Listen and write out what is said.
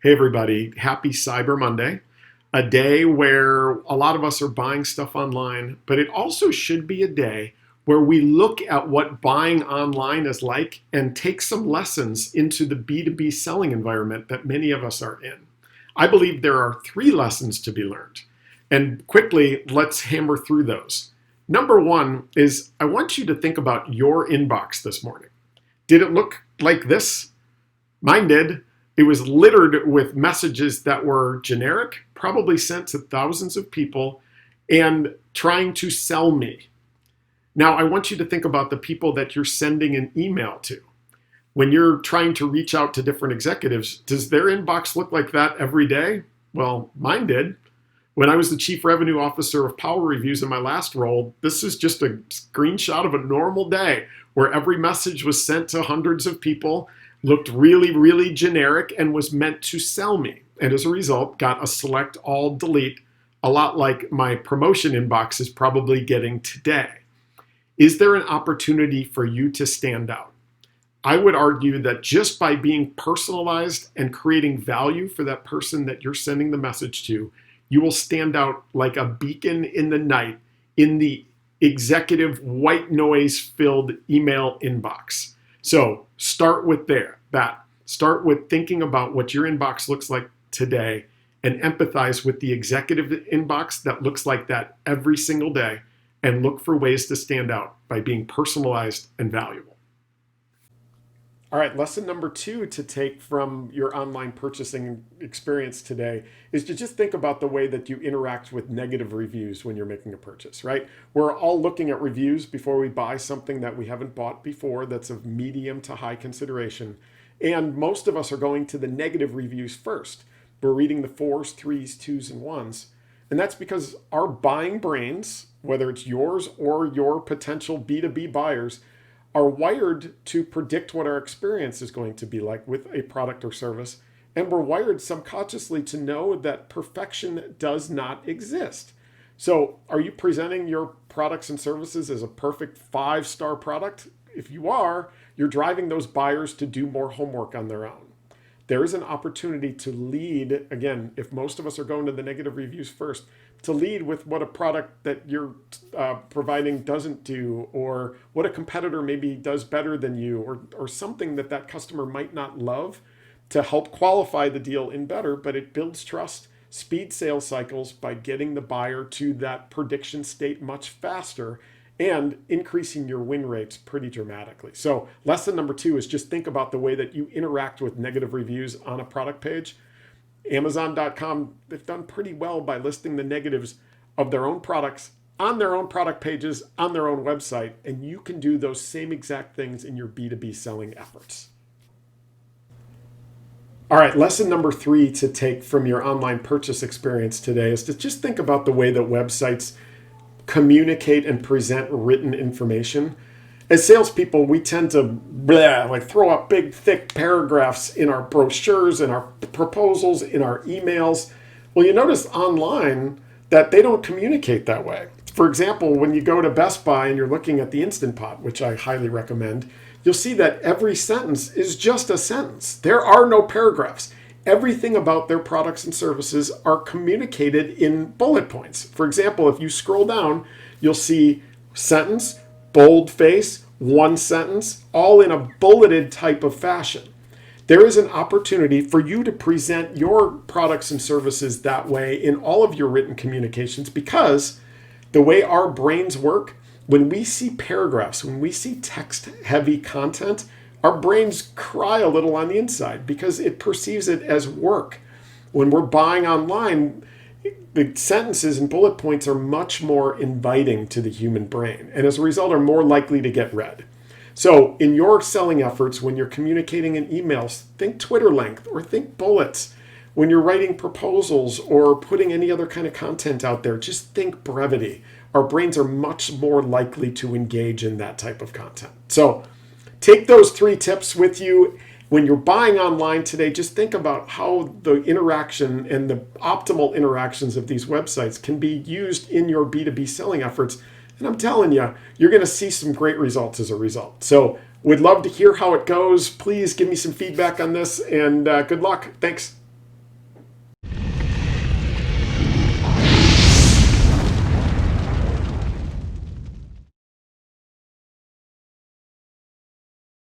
Hey, everybody. Happy Cyber Monday, a day where a lot of us are buying stuff online, but it also should be a day where we look at what buying online is like and take some lessons into the B2B selling environment that many of us are in. I believe there are three lessons to be learned. And quickly, let's hammer through those. Number one is I want you to think about your inbox this morning. Did it look like this? Mine did. It was littered with messages that were generic, probably sent to thousands of people, and trying to sell me. Now, I want you to think about the people that you're sending an email to. When you're trying to reach out to different executives, does their inbox look like that every day? Well, mine did. When I was the chief revenue officer of Power Reviews in my last role, this is just a screenshot of a normal day where every message was sent to hundreds of people, looked really, really generic, and was meant to sell me. And as a result, got a select all delete, a lot like my promotion inbox is probably getting today. Is there an opportunity for you to stand out? I would argue that just by being personalized and creating value for that person that you're sending the message to, you will stand out like a beacon in the night in the executive white noise filled email inbox. So start with that. Start with thinking about what your inbox looks like today and empathize with the executive inbox that looks like that every single day, and look for ways to stand out by being personalized and valuable. All right, lesson number two to take from your online purchasing experience today is to just think about the way that you interact with negative reviews when you're making a purchase, right? We're all looking at reviews before we buy something that we haven't bought before that's of medium to high consideration. And most of us are going to the negative reviews first. We're reading the 4s, 3s, 2s, and 1s. And that's because our buying brains, whether it's yours or your potential B2B buyers, are wired to predict what our experience is going to be like with a product or service. And we're wired subconsciously to know that perfection does not exist. So are you presenting your products and services as a perfect 5-star product? If you are, you're driving those buyers to do more homework on their own. There is an opportunity to lead, again, if most of us are going to the negative reviews first, to lead with what a product that you're providing doesn't do, or what a competitor maybe does better than you, or something that that customer might not love, to help qualify the deal in better. But it builds trust, speeds sales cycles by getting the buyer to that prediction state much faster, and increasing your win rates pretty dramatically. So lesson number two is just think about the way that you interact with negative reviews on a product page. Amazon.com, they've done pretty well by listing the negatives of their own products on their own product pages, on their own website, and you can do those same exact things in your B2B selling efforts. All right, lesson number three to take from your online purchase experience today is to just think about the way that websites communicate and present written information. As salespeople, we tend to throw up big, thick paragraphs in our brochures, in our proposals, in our emails. Well, you notice online that they don't communicate that way. For example, when you go to Best Buy and you're looking at the Instant Pot, which I highly recommend, you'll see that every sentence is just a sentence. There are no paragraphs. Everything about their products and services are communicated in bullet points. For example, if you scroll down, you'll see sentence, boldface, one sentence, all in a bulleted type of fashion. There is an opportunity for you to present your products and services that way in all of your written communications, because the way our brains work, when we see paragraphs, when we see text-heavy content, our brains cry a little on the inside because it perceives it as work. When we're buying online, the sentences and bullet points are much more inviting to the human brain, and as a result are more likely to get read. So in your selling efforts, when you're communicating in emails, think Twitter length or think bullets. When you're writing proposals or putting any other kind of content out there, just think brevity. Our brains are much more likely to engage in that type of content. So take those three tips with you. When you're buying online today, just think about how the interaction and the optimal interactions of these websites can be used in your B2B selling efforts. And I'm telling you, you're going to see some great results as a result. So would love to hear how it goes. Please give me some feedback on this, and good luck. Thanks.